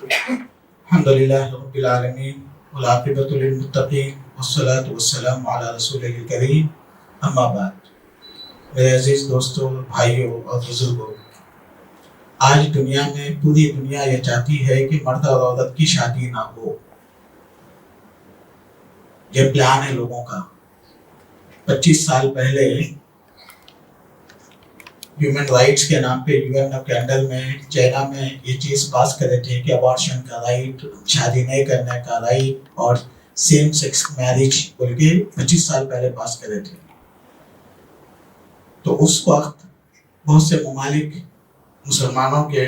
الحمدللہ رب العالمین والعاقبۃ للمتقین والصلاۃ والسلام علی رسول کریم اما بعد۔ میرے عزیز دوستوں، بھائیوں اور بزرگوں، آج دنیا میں پوری دنیا یہ چاہتی ہے کہ مرد اور عورت کی شادی نہ ہو۔ یہ پلان ہے لوگوں کا۔ 25 سال پہلے ہیومن رائٹس کے نام پہ UN کے انڈر میں چائنا میں یہ چیز پاس کرے تھے کہ ابارشن کا رائٹ، شادی نہیں کرنے کا رائٹ اور سیم سیکس میرج بول کے 25 سال پہلے پاس کرے تھے۔ تو اس وقت بہت سے ممالک مسلمانوں کے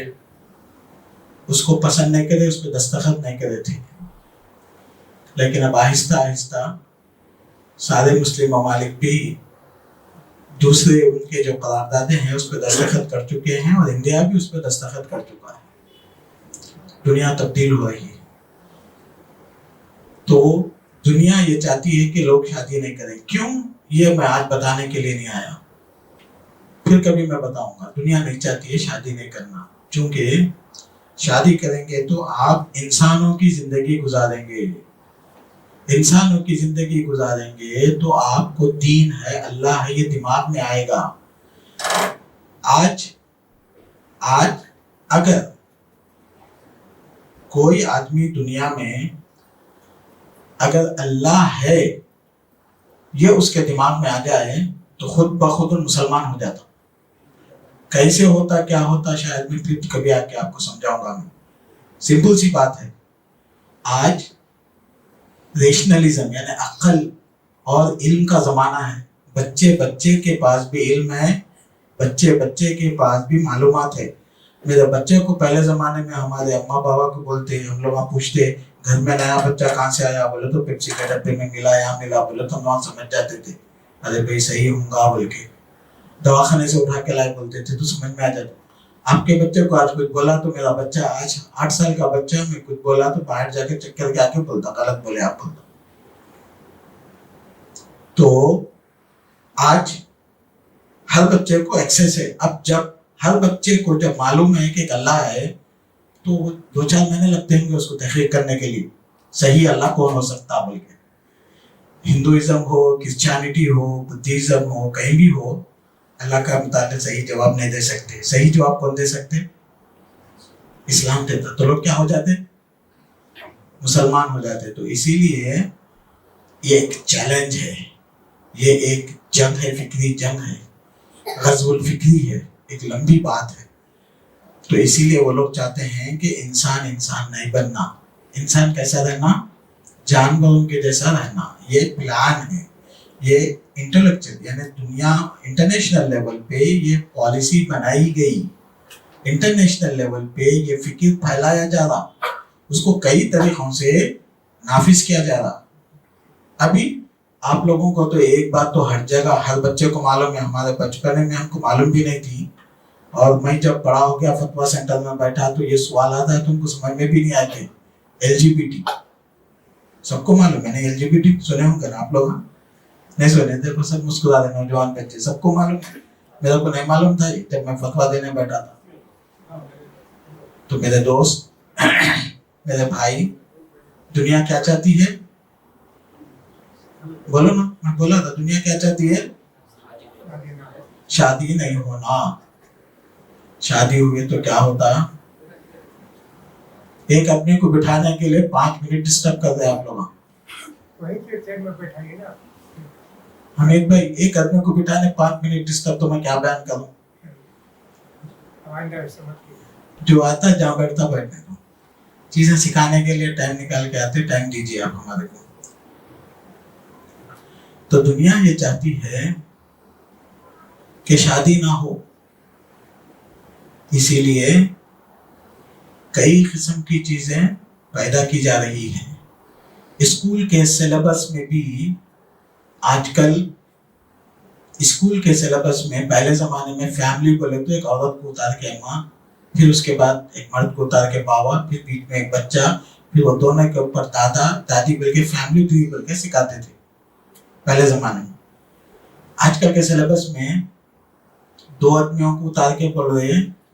اس کو پسند نہیں کرے، اس پہ دستخط نہیں کرے تھے، لیکن اب آہستہ آہستہ سارے مسلم ممالک بھی دوسرے ان کے جو قراردادیں ہیں اس پہ دستخط کر چکے ہیں، اور انڈیا بھی اس پہ دستخط کر چکا ہے۔ دنیا تبدیل ہو رہی ہے۔ تو دنیا یہ چاہتی ہے کہ لوگ شادی نہیں کریں۔ کیوں؟ یہ میں آج بتانے کے لیے نہیں آیا، پھر کبھی میں بتاؤں گا۔ دنیا نہیں چاہتی ہے شادی نہیں کرنا، چونکہ شادی کریں گے تو آپ انسانوں کی زندگی گزاریں گے، انسانوں کی زندگی گزاریں گے تو آپ کو دین ہے، اللہ ہے، یہ دماغ میں آئے گا۔ آج اگر کوئی آدمی دنیا میں اگر اللہ ہے یہ اس کے دماغ میں آ جائے تو خود بخود مسلمان ہو جاتا۔ کیسے ہوتا، کیا ہوتا، شاید میں پھر کبھی آ کے آپ کو سمجھاؤں گا۔ میں سمپل سی بات ہے، آج ریشنلزم یعنی عقل اور علم کا زمانہ ہے۔ بچے کے پاس بھی علم ہے، بچے کے پاس بھی معلومات ہے۔ میرے بچے کو پہلے زمانے میں ہمارے اما بابا کو بولتے، ہم لوگ پوچھتے گھر میں نیا بچہ کہاں سے آیا، بولے تو پیپسی کے ڈبے میں ملا، یہاں ملا، بولے تو ہم وہاں سمجھ جاتے تھے، ارے بھائی صحیح ہوں گا بول کے۔ دواخانے سے اٹھا کے لائے بولتے تھے تو سمجھ میں آ جاتا۔ آپ کے بچے کو آج کچھ بولا تو میرا بچہ آج 8 سال کا بچہ میں کچھ بولا تو باہر جا کے چیک کر کے آ کے بولتا، غلط بولے آپ بولتا۔ تو آج ہر بچے کو ایکسیس ہے۔ اب جب ہر بچے کو جب معلوم ہے کہ ایک اللہ ہے تو 2-4 مہینے لگتے ہیں اس کو تحقیق کرنے کے لیے صحیح اللہ کون ہو سکتا بول کے۔ ہندوازم ہو، کرسچینٹی ہو، بدھزم ہو، کہیں بھی ہو، اللہ کا متعلق صحیح جواب نہیں دے سکتے۔ صحیح جواب کون دے سکتے؟ اسلام دیتا، تو لوگ کیا ہو جاتے؟ مسلمان ہو جاتے۔ تو اسی لیے یہ ایک چیلنج ہے، یہ ایک جنگ ہے، فکری جنگ ہے، غزو الفکری ہے، ایک لمبی بات ہے۔ تو اسی لیے وہ لوگ چاہتے ہیں کہ انسان نہیں بننا۔ انسان کیسا رہنا؟ جانوروں کے جیسا رہنا۔ یہ پلان ہے، یہ انٹلیکچوئل یعنی دنیا انٹرنیشنل لیول پہ یہ پالیسی بنائی گئی، انٹرنیشنل لیول پہ یہ فکر پھیلایا جا رہا، اس کو کئی طریقوں سے نافذ کیا جا رہا۔ ابھی آپ لوگوں کو تو ایک بات تو ہر جگہ ہر بچے کو معلوم ہے، ہمارے بچپنے میں ہم کو معلوم بھی نہیں تھی، اور میں جب بڑا ہو گیا فتویٰ سینٹر میں بیٹھا تو یہ سوال آتا ہے، تم کو سمجھ میں بھی نہیں آئے تھے۔ LGBT سب کو معلوم ہے نا، LGBT سنے ہوں گے نا آپ لوگ؟ نہیں سنے؟ دیکھو سب مسکرا رہے، نوجوان بچے، سب کو معلوم ہے۔ میرے کو نہیں معلوم تھا جب میں فتویٰ دینے بیٹھا تھا۔ تو میرے دوست، میرے بھائی، دنیا کیا چاہتی ہے؟ بولو نا، میں بولا تھا دنیا کیا چاہتی ہے؟ شادی نہیں ہونا۔ شادی ہوئی تو کیا ہوتا؟ ایک آدمی کو بٹھانے کے لیے 5 منٹ ڈسٹرب کر رہے آپ لوگ۔ حمید بھائی، ایک آدمی کو بٹھانے 5 منٹ ڈسٹرب، تو میں کیا بیان کروں؟ جو آتا ہے جہاں بیٹھتا بیٹھنے کو، چیزیں سکھانے کے لیے ٹائم نکال کے آتے، ٹائم دیجیے آپ ہمارے کو۔ تو دنیا یہ چاہتی ہے کہ شادی نہ ہو، اسی لیے کئی قسم کی چیزیں پیدا کی جا رہی ہیں۔ اسکول کے سلیبس میں بھی آج کل اسکول کے سلیبس میں پہلے زمانے میں فیملی بولے تو ایک عورت کو اتار کے اماں، پھر اس کے بعد ایک مرد کو اتار کے بابا، پھر بیچ میں ایک بچہ، پھر وہ دونوں کے اوپر دادا دادی بول کے فیملی ٹری بول کے سکھاتے تھے پہلے زمانے میں۔ آج کل کے سلیبس میں 2 آدمیوں کو اتار کے پڑھ رہے ہیں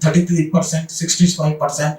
33% 65%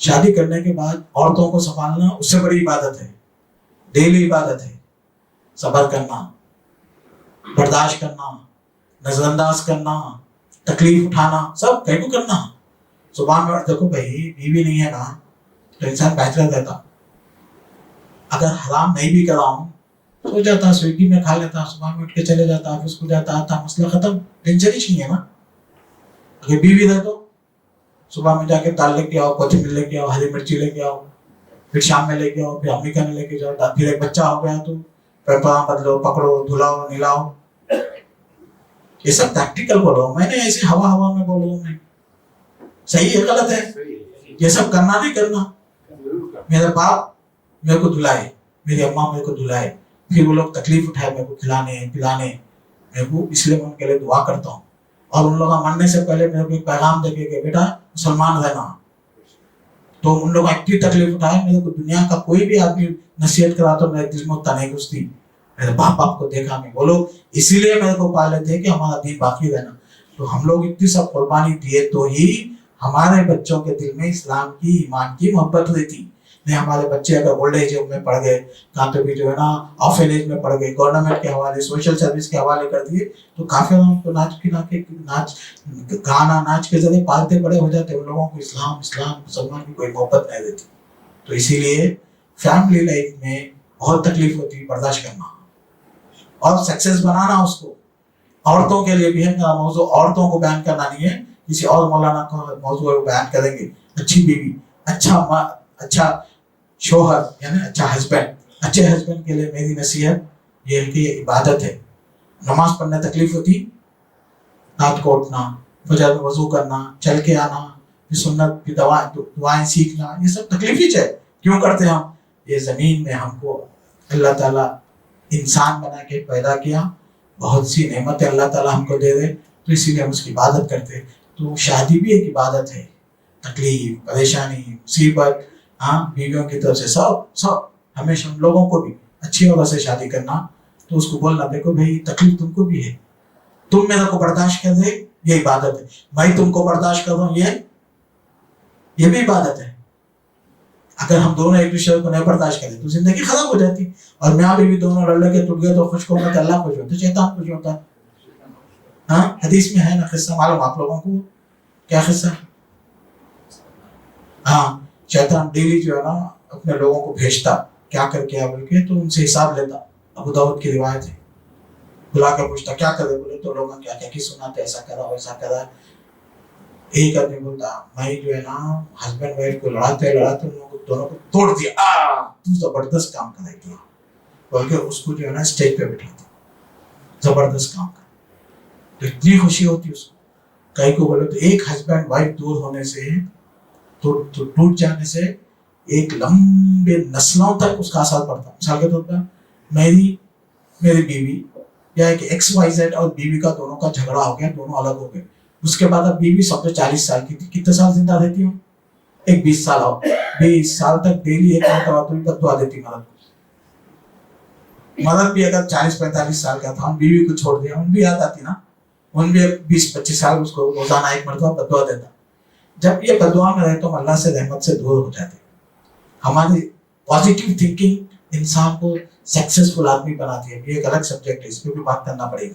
شادی کرنے کے بعد عورتوں کو سنبھالنا اس سے بڑی عبادت ہے، ڈیلی عبادت ہے. صبر کرنا، برداشت کرنا، نظر انداز کرنا، تکلیف اٹھانا، سب کہیں کو کرنا. صبح میں دیکھو بھائی بیوی نہیں ہے نا تو انسان بہتر رہتا. اگر حرام نہیں بھی کرا ہوں سو جاتا، سویگی میں کھا لیتا، صبح میں اٹھ کے چلے جاتا، آفس کو جاتا آتا، مسئلہ ختم، ٹینشن ہی نہیں ہے نا. اگر بیوی رہ تو صبح میں جا کے دال لے کے آؤ، کوتمیر لے کے آؤ، ہری مرچی لے کے آؤ، پھر شام میں لے کے آؤ، پھر امی کہنے لے کے جاؤ، پھر ایک بچہ ہو گیا تو پیپر بدلو، پکڑو، دھلاؤ، نلاؤ. یہ سب پریکٹیکل بولو، میں نے ایسے ہوا میں بولوں میں صحیح ہے غلط ہے؟ یہ سب کرنا نہیں کرنا. میرے باپ میرے کو دھلائے، میری اماں میرے کو دھلائے، پھر وہ لوگ تکلیف اٹھائے میرے کو کھلانے پلانے، میرے کو اس لیے میں ان کے لیے دعا کرتا ہوں. اور ان لوگ مرنے سے پہلے میرے کو ایک پیغام دے کے کہ بیٹا مسلمان رہنا. تو ان لوگ اتنی تکلیف اٹھائے، میرے کو دنیا کا کوئی بھی آدمی نصیحت کرا تو میرے دل میں اتنا نہیں گھستی. میرے باپ کو دیکھا میں، وہ لوگ اسی لیے میرے کو پالے تھے کہ ہمارا دین باقی رہنا. تو ہم لوگ اتنی سب قربانی دیے تو ہی ہمارے بچوں کے دل میں اسلام کی، ایمان کی محبت رہتی. نہیں ہمارے بچے اگر اولڈ ایج میں پڑھ گئے، کہاں پہ بھی جو ہے نا آفن ایج میں پڑھ گئے، گورنمنٹ کے حوالے، سوشل سروس کے حوالے کر دیے تو کافی کو گانا ناچ کے ذریعے پالتے بڑے ہو جاتے. ان لوگوں کو اسلام مسلمان کی کوئی محبت نہیں رہتی. تو اسی لیے فیملی لائف میں بہت تکلیف ہوتی ہے برداشت کرنا اور سکسیس بنانا. اس کو عورتوں کے لیے بھی ہے، میرا موضوع عورتوں کو بیان کرنا نہیں ہے، کسی اور مولانا کا موضوع بیان کریں گے. اچھی بیوی، اچھا شوہر یعنی اچھا ہسبینڈ. اچھے ہسبینڈ کے لیے میری نصیحت یہ ہے کہ یہ عبادت ہے. نماز پڑھنے تکلیف ہوتی، رات کو اٹھنا، فجر میں وضو کرنا، چل کے آنا، سنت کی دعائیں سیکھنا، یہ سب تکلیف ہی ہے. کیوں کرتے ہیں ہم؟ یہ زمین میں ہم کو اللہ تعالیٰ انسان بنا کے پیدا کیا، بہت سی نعمتیں اللہ تعالیٰ ہم کو دے دے، تو اسی لیے ہم اس کی عبادت کرتے ہیں. تو شادی بھی ایک عبادت ہے. تکلیف، پریشانی، مصیبت، بیویوں کی طرف سے سب ہمیشہ ہم لوگوں کو بھی اچھی عورت سے شادی کرنا. تو اس کو بولنا دیکھو بھائی تکلیف تم کو بھی ہے، تم میرے کو برداشت کر دے، یہ عبادت ہے. میں تم کو برداشت کر رہا ہوں، یہ بھی عبادت ہے. اگر ہم دونوں ایک دوسرے کو نہیں برداشت کریں تو زندگی خراب ہو جاتی. اور میاں بیوی دونوں لڑ کے ٹوٹ گئے تو خوش ہونا تو اللہ خوش ہوتا، شیطان خوش ہوتا. حدیث میں ہے نا قصہ، معلوم آپ لوگوں کو کیا قصہ؟ شیطان ڈیلی جو ہے نا اپنے لوگوں کو بھیجتا کیا کر کے بول کے، تو ان سے حساب لیتا. ابو داؤد کی روایت ہے. بلا کے پوچھتا کیا کرے، بولے تو لوگوں کیا کیا سناتے، ایسا کرا ویسا کرا. ایک آدمی بولتا میں جو ہے نا ہسبینڈ وائف کو لڑاتے دونوں کو توڑ دیا، تو زبردست کام کرے گیا بول کے اس کو جو ہے نا اسٹیج پہ بٹھا دیا، زبردست کام کر. تو اتنی خوشی ہوتی اس کو. کئی کو بولے تو ایک ہسبینڈ وائف دور ہونے سے تو ٹوٹ جانے سے ایک لمبے نسلوں تک اس کا اثر پڑتا. مثال کے طور پر میری بیوی یا ایک ایکس وائی زیڈ اور بیوی کا دونوں کا جھگڑا ہو گیا، دونوں الگ ہو گئے. اس کے بعد اب بیوی سب سے 40 سال کی تھی، کتنے سال زندہ رہتی ہوں؟ ایک 20 سال ہو، 20 سال تک ڈیلی ایک مرتبہ تو بددعا دیتی مرد کو. مرد بھی اگر 40-45 سال کا تھا، ہم بیوی کو چھوڑ دیا، ان بھی یاد آتی نا، ان بھی 20-25 سال اس کو روزانہ ایک مرتبہ بددعا دیتا. جب یہ بددعا میں رہے تو اللہ سے رحمت سے دور ہو جاتے. ہماری پازیٹیو تھنکنگ انسان کو سکسیسفل آدمی بناتی ہے. یہ ایک الگ سبجیکٹ ہے، اس پہ بھی بات کرنا پڑے گا.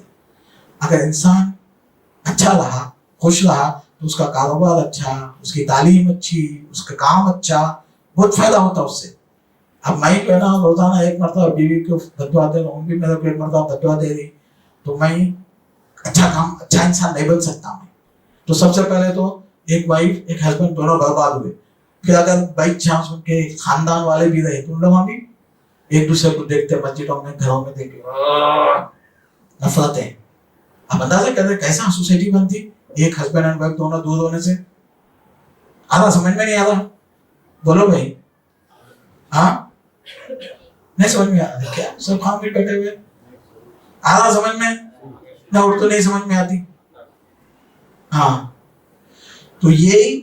اگر انسان اچھا رہا، خوش رہا تو اس کا کاروبار اچھا، اس کی تعلیم اچھی، اس کا کام اچھا، بہت فائدہ ہوتا اس سے. اب میں جو ہے نا روزانہ ایک مرتبہ بیوی کو بددعا دے رہا ہوں، بھی میرے کو ایک مرتبہ بددعا دے رہی، تو میں اچھا انسان نہیں بن سکتا. میں تو سب سے پہلے تو ایک وائف ایک ہسبینڈ دونوں برباد ہوئے. پھر اگر بائی چانس ان کے خاندان والے بھی رہے تو ان لوگوں بھی ایک دوسرے کو دیکھتے، مسجدوں میں گھروں میں دیکھتے نفرتیں. اب اندازہ کرتے کیسا سوسائٹی بنتی ایک ہسبینڈ اینڈ وائف دونوں دور ہونے سے. آدھا سمجھ میں نہیں آ رہا، بولو بھائی. نہیں سمجھ میں آ رہا کیا؟ سب خاموش بیٹھے ہوئے. آدھا سمجھ میں نہ، اردو نہیں سمجھ میں آتی. تو یہ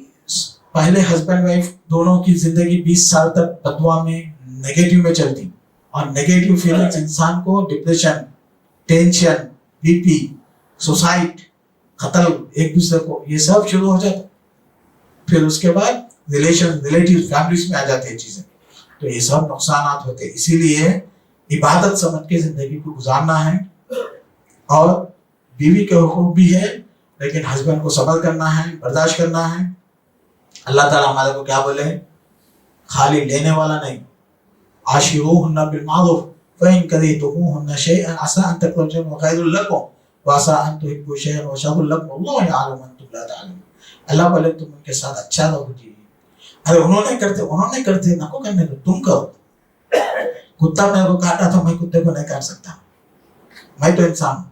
پہلے ہسبینڈ وائف دونوں کی زندگی 20 سال تک بددعا میں نیگیٹو میں چلتی، اور نیگیٹو فیلنگز انسان کو depression, tension, B P, suicide, قتل، ایک دوسرے کو، یہ سب شروع ہو جاتا. پھر اس کے بعد ریلیٹیو فیملیز میں آ جاتی ہیں چیزیں. تو یہ سب نقصانات ہوتے ہیں. اسی لیے عبادت سمجھ کے زندگی کو گزارنا ہے. اور بیوی کے حقوق بھی ہے لیکن ہسبینڈ کو صبر کرنا ہے, برداشت کرنا ہے. اللہ تعالیٰ ہمارے کو کیا بولے, خالی لینے والا نہیں, عاشروہن بالمعروف فإن كرهتموهن شيئا عسى أن تكرهوا شيئا خير لكم وعسى أن تحبوا شيئا وشر لكم والله يعلم وأنتم لا تعلمون. اللہ بولے تم ان کے ساتھ اچھا رہو جی. ارے انہوں نے کرتے نہ کو کرنے دو, تم کرو. کتا میرے کو کاٹا تو میں کتے کو نہیں کاٹ سکتا, میں تو انسان ہوں.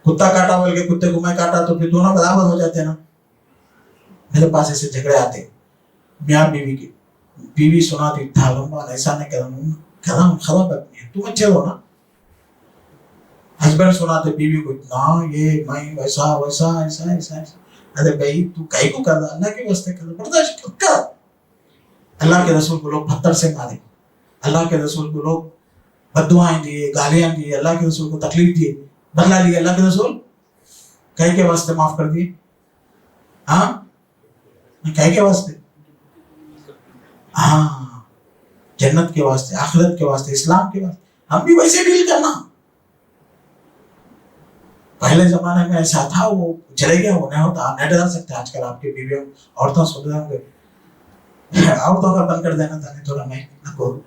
کتا کاٹا بول کے کتے کو میں کاٹا تو پھر دونوں برابر ہو جاتے ہیں نا. میرے پاس ایسے جھگڑے آتے میاں بیوی کے. بیوی سناتی تھا لمبا ایسا نہیں کرنا خراب آدمی ہے, تم اچھے ہو نا. ہسبینڈ سناتے بیوی کو اتنا یہ میں ویسا ویسا ایسا ایسا ایسا. ارے بھائی تو کہیں کو کر رہا, اللہ کے واسطے کر, برداشت کر. اللہ کے رسول کو لوگ پتھر سے مارے, اللہ کے رسول کو لوگ بددعائیں دیے, گالیاں دیے, اللہ کے رسول کو تکلیف دیے, بدلا لیے. اللہ کے رسول کہیں کے واسطے معاف کر دیے. ہاں کہیں کے واسطے, ہاں جنت کے واسطے, آخرت کے واسطے, اسلام کے واسطے. ہم بھی ویسے ڈیل کرنا. پہلے زمانے میں ایسا تھا, وہ چلے گیا, وہ نہیں ہوتا. آپ نہیں ڈال سکتے. آج کل آپ کی بیویوں عورتوں سن رہے ہوں گے, عورتوں کا بند کر دینا تھا, نہیں تھوڑا میں نہ کروں.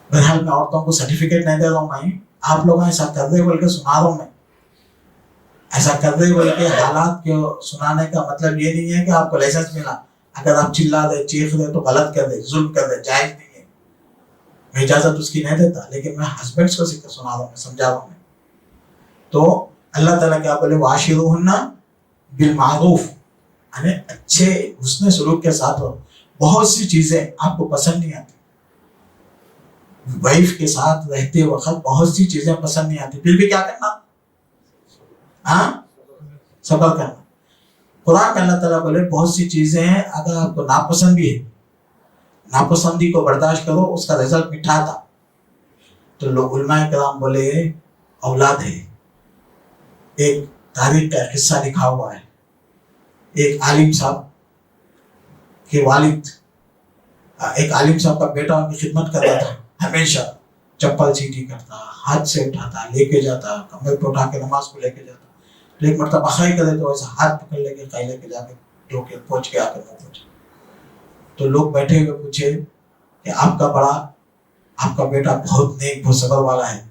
بہرحال میں عورتوں کو سرٹیفکیٹ نہیں دے رہا ہوں, میں آپ لوگ ایسا کر دے بول کے سنا رہا ہوں. میں ایسا کر دے بول کے حالات کو سنانے کا مطلب یہ نہیں ہے کہ آپ کو لائسنس ملا. اگر آپ چلا دے, چیخ دے تو غلط کر دے, ظلم کر دے, جائز نہیں ہے. میں اجازت اس کی نہیں دیتا, لیکن میں ہسبینڈس کو سنا رہا ہوں, میں سمجھا رہا ہوں. تو اللہ تعالیٰ کیا بولے, وعاشروہن بالمعروف, یعنی اچھے حسن سلوک کے ساتھ ہو. بہت سی چیزیں آپ کو پسند نہیں آتی, وائف کے ساتھ رہتے وقت بہت سی چیزیں پسند نہیں آتی, پھر بھی کیا کرنا, ہاں صبر کرنا. قرآن میں اللہ تعالیٰ بولے بہت سی چیزیں ہیں اگر آپ کو ناپسند بھی ہے, ناپسندی کو برداشت کرو, اس کا رزلٹ میٹھا تھا. تو لوگ علماء کرام بولے اولاد ہے. ایک تاریخ کا قصہ لکھا ہوا ہے. ایک عالم صاحب کے والد, ایک عالم صاحب کا بیٹا ان کی خدمت کر رہا تھا. ہمیشہ چپل سیدھی کرتا, ہاتھ سے اٹھاتا, لے کے جاتا, کمرے پہ اٹھا کے نماز کو لے کے جاتا. تو ایک مرتبہ خائی کرے تو ایسا ہاتھ پکڑ لے کے خائی لے کے جا کے دھو کے پہنچ کے آ کر پہنچے. تو لوگ بیٹھے ہوئے پوچھے کہ آپ کا بیٹا بہت نیک, بہت صبر والا ہے.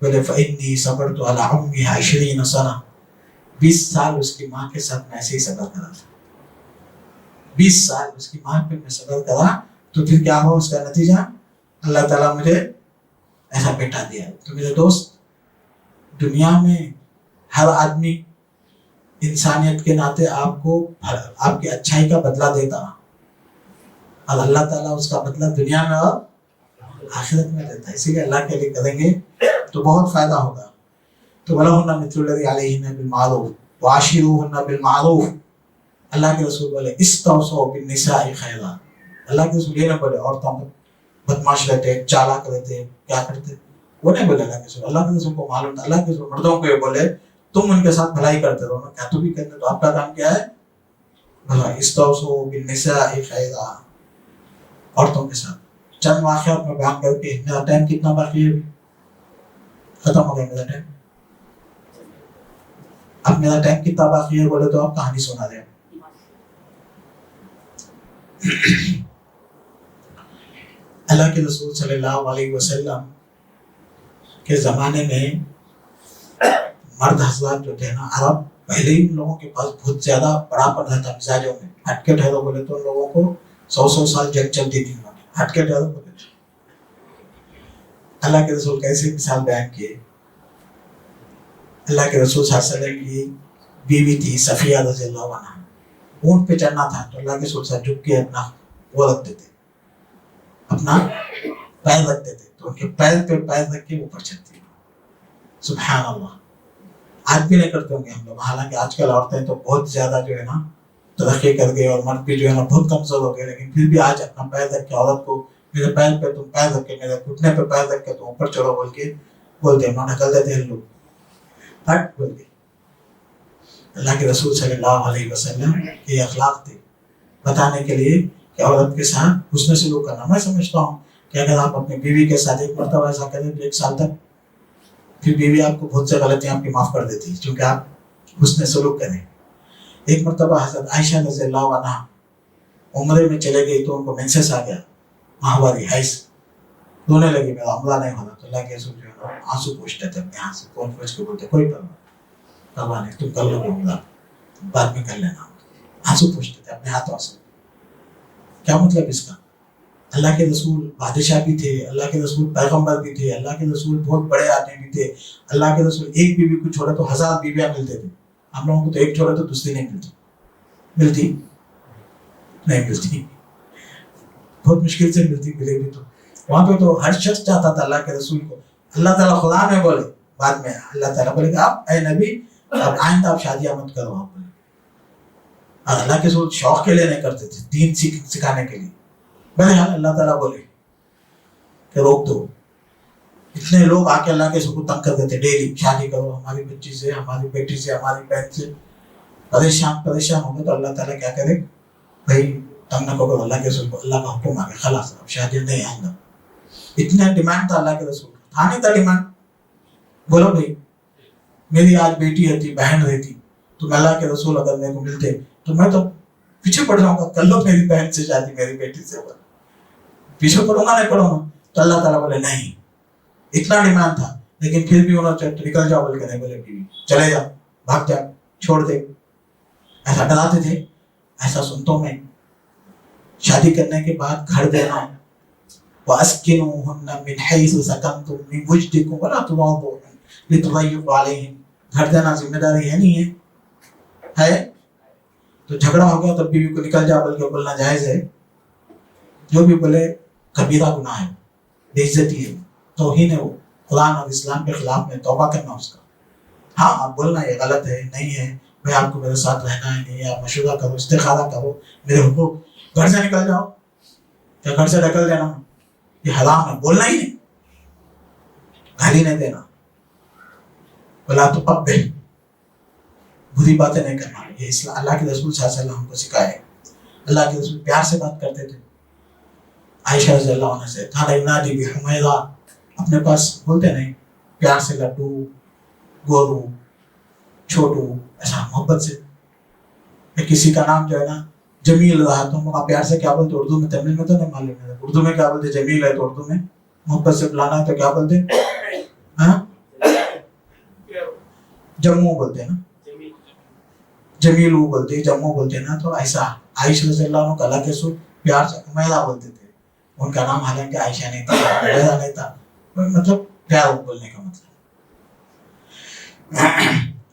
بولے فإنی صبرت علی امی 20 سنہ, 20 سال اس کی ماں کے ساتھ میں ایسے ہی صبر کرا تھا. 20 سال اس کی ماں پہ میں صبر کرا, تو پھر کیا ہوا اس کا نتیجہ, اللہ تعالیٰ مجھے ایسا بیٹا دیا. تو میرے دوست, دنیا میں ہر آدمی انسانیت کے ناطے آپ کو آپ کی اچھائی کا بدلہ دیتا, اور اللہ تعالیٰ اس کا بدلہ دنیا میں اور آخرت میں دیتا ہے. اسی لیے اللہ کے لیے کریں گے تو بہت فائدہ ہوگا. تو وَلَهُنَّ مِثْلُ الَّذِي عَلَيْهِنَّ بِالْمَعْرُوفِ وَعَاشِرُوهُنَّ بِالْمَعْرُوفِ. اللہ کے رسول بولے اسْتَوْصُوا بِالنِّسَاءِ خَيْرًا. اللہ کے رسول یہ نہ بولے عورتوں کو بدماش رہتے, چالاک رہتے, کیا کرتے, وہ نہیں بولے اللہ کے رسول. اللہ کے رسول کو معلوم تھا. اللہ کے رسول مردوں کو یہ بولے تم ان کے ساتھ بھلائی کرتے رہو نا, کیا تو بھی کرتے, تو آپ کا کام کیا ہے بھلا. اسْتَوْصُوا بِالنِّسَاءِ خَيْرًا, عورتوں کے ساتھ. چند واقعات میں بیان کر کے, میرا ٹائم کتنا باقی ہے, ختم ہو گیا میرا ٹائم. اب میرا ٹائم کتنا باقی ہے بولے تو آپ کہانی سنا دیں. اللہ کے رسول صلی اللہ علیہ وسلم کے زمانے میں مرد حضرات جو تھے نا, عرب پہلے ہی ان لوگوں کے پاس بہت زیادہ بڑا پن رہتا مزاجوں میں. ہٹ کے ٹھہرو بولے تو ان لوگوں کو 100 سال جنگ چلتی تھی. انہوں نے ہٹ کے ٹھہرو بولے. اللہ کے رسول کیسے مثال بیان کیے. اللہ کے رسول صلی اللہ علیہ وسلم کی بیوی تھی صفیہ رضی اللہ عنہا, اونٹ پہ چڑھنا تھا تو اللہ کے رسول سے جھک کے اپنا وہ رکھتے تھے, اپنا پیر رکھتے تھے, تو ان کے پیر پہ پیر رکھ کے اوپر چڑھتی. سبحان اللہ. آج بھی نہیں کرتے ہوں گے ہم لوگ, حالانکہ آج کل عورتیں تو بہت زیادہ جو ہے نا ترقی کر گئی, اور مرد بھی جو ہے نا بہت کمزور ہو گئے, لیکن پھر بھی آج اپنا پیر رکھ کے عورت کو میرے پیر پہ تم پیر رکھ کے, میرے گھٹنے پہ پیر رکھ کے تم اوپر چڑھو بول کے بولتے ہیں, ڈھکل دیتے ہیں لوگ, ہٹ بول کے. اللہ کے رسول صلی اللہ علیہ وسلم کے اخلاق تھے بتانے کے لیے کہ عورت کے ساتھ حسن سلوک کرنا. میں سمجھتا ہوں کہ اگر آپ اپنی بیوی کے ساتھ ایک مرتبہ ایسا کریں تو 1 سال تک پھر بیوی آپ کو بہت سے غلطیاں آپ کی معاف کر دیتی کیونکہ آپ حسن سلوک کریں. ایک مرتبہ حضرت عائشہ رضی اللہ عنہ عمرے میں چلے گئی تو ان کو مینسس آ گیا, ماہواری حیض, رونے لگی, میرا عمرہ نہیں ہونا. تو اللہ کے رسول جو ہے آنسو پوچھتے تھے اپنے ہاتھ سے, کون پوچھ کے بولتے کوئی پرواہ نہیں, تم کر لو گے عمرہ, بعد میں کر لینا. آنسو پوچھتے تھے اپنے ہاتھوں سے. کیا مطلب اس کا؟ اللہ کے رسول بادشاہ بھی تھے, اللہ کے رسول پیغمبر بھی تھے, اللہ کے رسول بہت بڑے آدمی بھی تھے. اللہ کے رسول ایک بیوی کو چھوڑے تو 1000 بیویاں ملتے تھے. ہم لوگوں کو تو ایک چھوڑے تو دوسری نہیں ملتی نہیں ملتی, بہت مشکل سے ملتی, ملے بھی تو وہاں پہ تو ہر شخص چاہتا تھا اللہ کے رسول کو. اللہ تعالیٰ خدا میں بولے, بعد میں اللہ تعالیٰ بولے کہ آپ اے نبی اب آئندہ آپ شادیاں مت کرو. آپ بولے اللہ کے رسول شوق کے لیے نہیں کرتے تھے, دین سکھانے کے لیے. بہرحال اللہ تعالیٰ بولے کہ روک دو. اتنے لوگ آ کے اللہ کے رسول کو تنگ کرتے تھے ڈیلی, شادی کرو ہماری بچی سے, ہماری بیٹی سے, ہماری بہن سے. پریشان ہو گئے تو اللہ تعالیٰ کیا کرے, بھائی تنگ نہ کرو اللہ کے رسول کو, اللہ کا حکم آ گیا, خلاص اب شادی نہیں آئیں گا. اتنا ڈیمانڈ تھا اللہ کے رسول کا, تھا نہیں تھا ڈیمانڈ. بولو بھائی میری آج بیٹی رہتی, بہن رہتی, تو میں اللہ کے رسول اگر میرے کو ملتے تو میں تو پیچھے پڑ جاؤں گا, کر لو میری بہن سے شادی, میری بیٹی سے. پیچھے پڑوں گا نہیں پڑوں گا. تو اللہ تعالیٰ بولے نہیں, اتنا ڈیمانڈ تھا لیکن پھر بھی انہوں نے نکل جاؤ بول کے نہیں بولے, بیوی چلے جاؤ, بھاگ جاؤ, چھوڑ دے. ایسا ڈراتے تھے. ایسا سنتا ہوں میں, شادی کرنے کے بعد گھر دینا, وَأَسْكِنُوهُنَّ مِنْ حَيْثُ سَكَنْتُمْ مِنْ وُجْدِكُمْ وَلَا تُضَارُّوهُنَّ لِتُضَيِّقُوا عَلَيْهِنَّ. گھر دینا ذمہ داری ہے نہیں ہے؟ تو جھگڑا ہو گیا تو بیوی کو نکل جا بول کے بولنا جائز ہے؟ جو بھی بولے کبیرہ گناہ ہے, بے عزتی ہے, توہین ہے, وہ قرآن اور اسلام کے خلاف میں, توبہ کرنا اس کا. ہاں آپ بولنا یہ غلط ہے, نہیں ہے بھائی, آپ کو میرے ساتھ رہنا ہے, نہیں ہے, آپ مشورہ کرو, استخارہ کرو, میرے حقوق, گھر سے نکل جاؤ. کیا گھر سے نکل دینا یہ حرام ہے؟ بولنا ہی نہیں, گھر ہی نہیں دینا. بلا تو پب بے بری باتیں نہیں کرنا. یہ اسلام اللہ کے رسول صلی اللہ علیہ وسلم ہم کو سکھائے. اللہ کے رسول پیار سے بات کرتے تھے. عائشہ رضی اللہ عنہ سے کھانا ینادی بحمیرہ, اپنے پاس بولتے نہیں, پیار سے لڈو, گورو, چھوٹو, ایسا محبت سے. کسی کا نام جو ہے نا جمیل رہا تو ہم پیار سے کیا بولتے اردو میں, تمل میں تو نہیں معلوم ہے, اردو میں کیا بولتے, جمیل ہے تو اردو میں محبت سے بلانا ہے تو کیا بولتے, ہاں جموں بولتے ہیں نا, جمیلو بولتے, جموں بولتے نا. تو ایسا عائشہ رضی اللہ عنہ کا اللہ کے رسول پیار سے حمیرہ بولتے تھے. ان کا نام حالانکہ عائشہ نہیں تھا, حمیرہ نہیں تھا, مطلب پیار بولنے کا مطلب.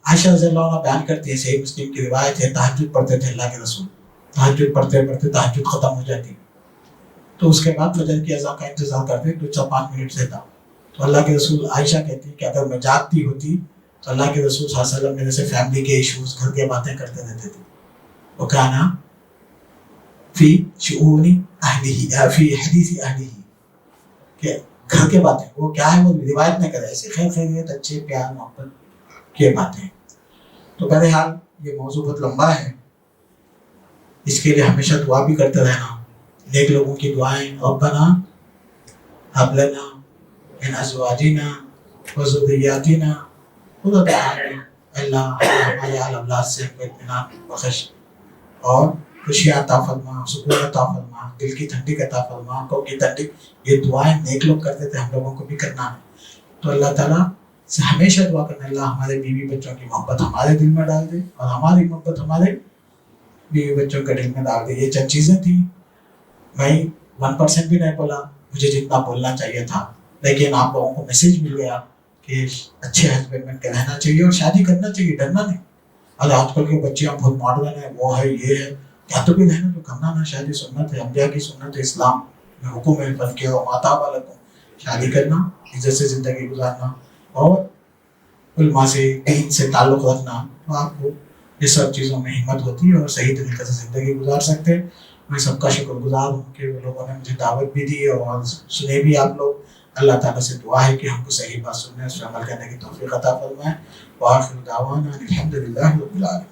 عائشہ رضی اللہ عنہ بیان کرتی ہے, صحیح مسلم کی روایت ہے, تہجد پڑھتے تھے اللہ کے رسول. تہجد پڑھتے پڑھتے تہجد ختم ہو جاتی تو اس کے بعد فجر کی اذان کا انتظار کرتے, 2-5 منٹ سے تھا. تو اللہ کے رسول, عائشہ کہتی کہ اگر میں جاگتی ہوتی تو اللہ کے رسول صلی اللہ علیہ وسلم میرے سے فیملی کے ایشوز, گھر کے باتیں کرتے رہتے تھے. وہ کہنا فی شؤون اہلہ, فی حدیث اہلہ, کہ گھر کے باتیں, وہ کیا ہے وہ روایت نہیں کرے, ایسے خیر خیریت, اچھے پیار محبت کی باتیں. تو بہرحال یہ موضوع بہت لمبا ہے, اس کے لیے ہمیشہ دعا بھی کرتے رہنا, نیک لوگوں کی دعائیں. ربنا هب لنا من ازواجنا وذریاتنا قرۃ اعین, اللہ ہمارے اہل اولاد سے ہم کو اطمینان بخش اور خوشیاں عطا فرما, سکون عطا فرما, دل کی ٹھنڈک عطا فرما, آنکھوں کی ٹھنڈک. یہ دعائیں نیک لوگ کرتے تھے, ہم لوگوں کو بھی کرنا ہے. تو اللہ تعالیٰ سے ہمیشہ دعا کرنا, اللہ ہمارے بیوی بچوں کی محبت ہمارے دل میں ڈال دے اور ہماری محبت ہمارے بیوی بچوں کے دل میں ڈال دے. یہ چند چیزیں تھیں. میں 1% بھی نہیں بولا, مجھے جتنا بولنا چاہیے تھا, لیکن آپ لوگوں کو میسج مل گیا کہ اچھے ہسبینڈ بن کے رہنا چاہیے اور شادی کرنا چاہیے, ڈرنا نہیں. اور آج کل کے بچیاں بہت ماڈرن ہیں, وہ ہے یہ ہے, کیا تو بھی رہنا تو کرنا نا, شادی سنت ہے, انبیاء کی سنت ہے, اسلام میں حکم ہے بن کے ہو ماتا والا کو شادی کرنا, عزت سے زندگی گزارنا اور علماء سے, دین سے تعلق رکھنا. تو آپ کو یہ سب چیزوں میں ہمت ہوتی ہے اور صحیح طریقے سے زندگی گزار سکتے. میں سب کا شکر گزار ہوں کہ وہ لوگوں نے مجھے دعوت بھی دی اور سنے بھی آپ لوگ. اللہ تعالیٰ سے دعا ہے کہ ہم کو صحیح بات سننے اس پہ عمل کرنے کی توفیق عطا فرمائے. وآخر دعوانا الحمد للہ رب العالمین.